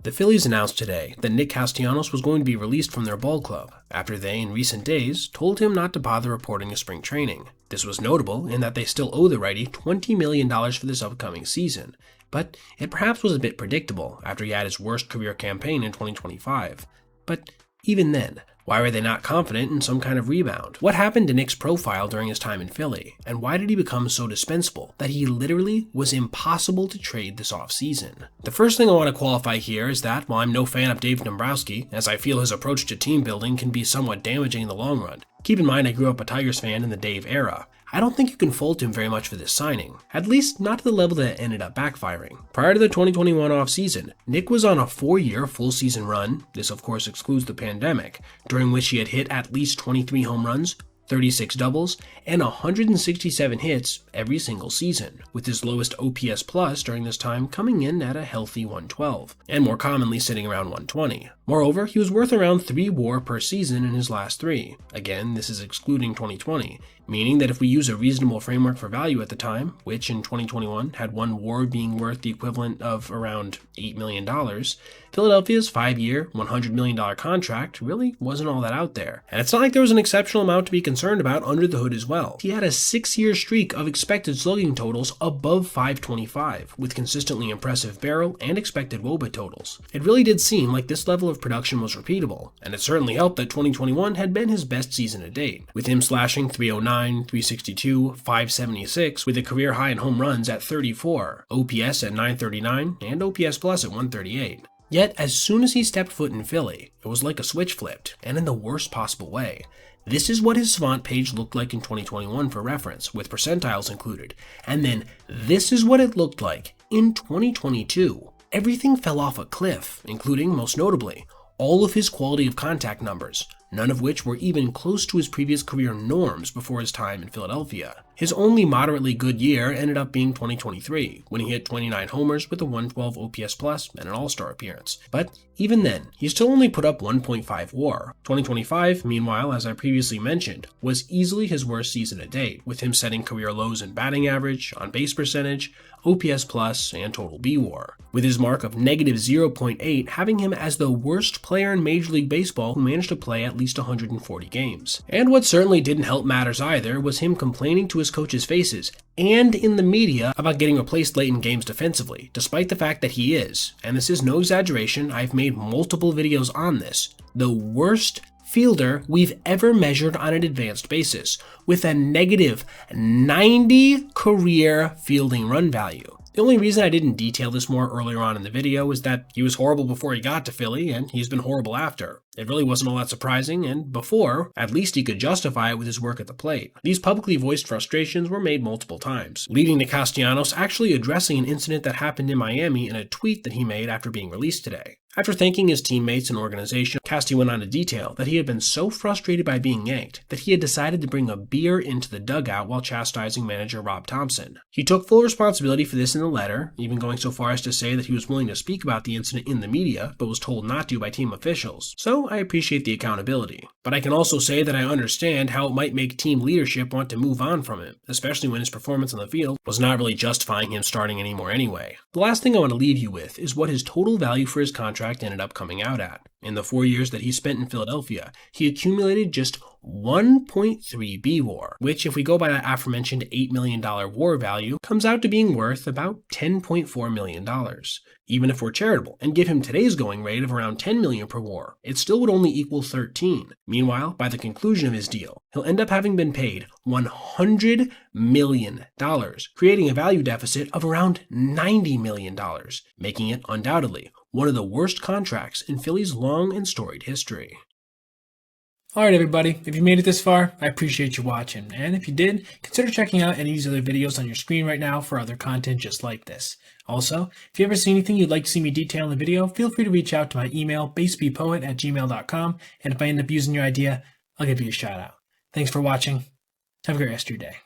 The Phillies announced today that Nick Castellanos was going to be released from their ball club after they, in recent days, told him not to bother reporting to spring training. This was notable in that they still owe the righty $20 million for this upcoming season, but it perhaps was a bit predictable after he had his worst career campaign in 2025. But even then, why were they not confident in some kind of rebound? What happened to Nick's profile during his time in Philly, and why did he become so dispensable that he literally was impossible to trade this offseason? The first thing I want to qualify here is that while I'm no fan of Dave Dombrowski, as I feel his approach to team building can be somewhat damaging in the long run, keep in mind I grew up a Tigers fan in the Dave era, I don't think you can fault him very much for this signing, at least not to the level that it ended up backfiring. Prior to the 2021 offseason, Nick was on a 4-year full season run, this of course excludes the pandemic, during which he had hit at least 23 home runs, 36 doubles, and 167 hits every single season, with his lowest OPS plus during this time coming in at a healthy 112, and more commonly sitting around 120. Moreover, he was worth around 3 WAR per season in his last 3. Again, this is excluding 2020, meaning that if we use a reasonable framework for value at the time, which in 2021 had 1 WAR being worth the equivalent of around $8 million, Philadelphia's 5-year, $100 million contract really wasn't all that out there. And it's not like there was an exceptional amount to be concerned about under the hood as well. He had a 6-year streak of expected slugging totals above .525, with consistently impressive barrel and expected WOBA totals. It really did seem like this level of production was repeatable, and it certainly helped that 2021 had been his best season to date, with him slashing .309, .362, .576, with a career high in home runs at 34, OPS at .939, and OPS plus at .138. Yet, as soon as he stepped foot in Philly, it was like a switch flipped, and in the worst possible way. This is what his Savant page looked like in 2021 for reference, with percentiles included, and then this is what it looked like in 2022. Everything fell off a cliff, including, most notably, all of his quality of contact numbers, none of which were even close to his previous career norms before his time in Philadelphia. His only moderately good year ended up being 2023, when he hit 29 homers with a 112 OPS plus and an All-Star appearance. But even then, he still only put up 1.5 WAR. 2025, meanwhile, as I previously mentioned, was easily his worst season to date, with him setting career lows in batting average, on-base percentage, OPS plus, and total B-WAR, with his mark of negative 0.8 having him as the worst player in Major League Baseball who managed to play at least 140 games. And what certainly didn't help matters either was him complaining to his coaches' faces and in the media about getting replaced late in games defensively, despite the fact that he is, and this is no exaggeration, I've made multiple videos on this, the worst fielder we've ever measured on an advanced basis, with a negative 90 career fielding run value. The only reason I didn't detail this more earlier on in the video is that he was horrible before he got to Philly, and he's been horrible after. It really wasn't all that surprising, and before, at least he could justify it with his work at the plate. These publicly voiced frustrations were made multiple times, leading to Castellanos actually addressing an incident that happened in Miami in a tweet that he made after being released today. After thanking his teammates and organization, Casti went on to detail that he had been so frustrated by being yanked that he had decided to bring a beer into the dugout while chastising manager Rob Thompson. He took full responsibility for this in the letter, even going so far as to say that he was willing to speak about the incident in the media, but was told not to by team officials. So I appreciate the accountability. But I can also say that I understand how it might make team leadership want to move on from him, especially when his performance on the field was not really justifying him starting anymore anyway. The last thing I want to leave you with is what his total value for his contract ended up coming out at. In the 4 years that he spent in Philadelphia, he accumulated just 1.3 B-WAR, which, if we go by that aforementioned $8 million WAR value, comes out to being worth about $10.4 million. Even if we're charitable and give him today's going rate of around $10 million per WAR, it still would only equal 13. Meanwhile, by the conclusion of his deal, he'll end up having been paid $100 million, creating a value deficit of around $90 million, making it undoubtedly one of the worst contracts in Philly's long and storied history. Alright everybody, if you made it this far, I appreciate you watching, and if you did, consider checking out any of these other videos on your screen right now for other content just like this. Also, if you ever see anything you'd like to see me detail in the video, feel free to reach out to my email, basebpoet@gmail.com, and if I end up using your idea, I'll give you a shout out. Thanks for watching. Have a great rest of your day.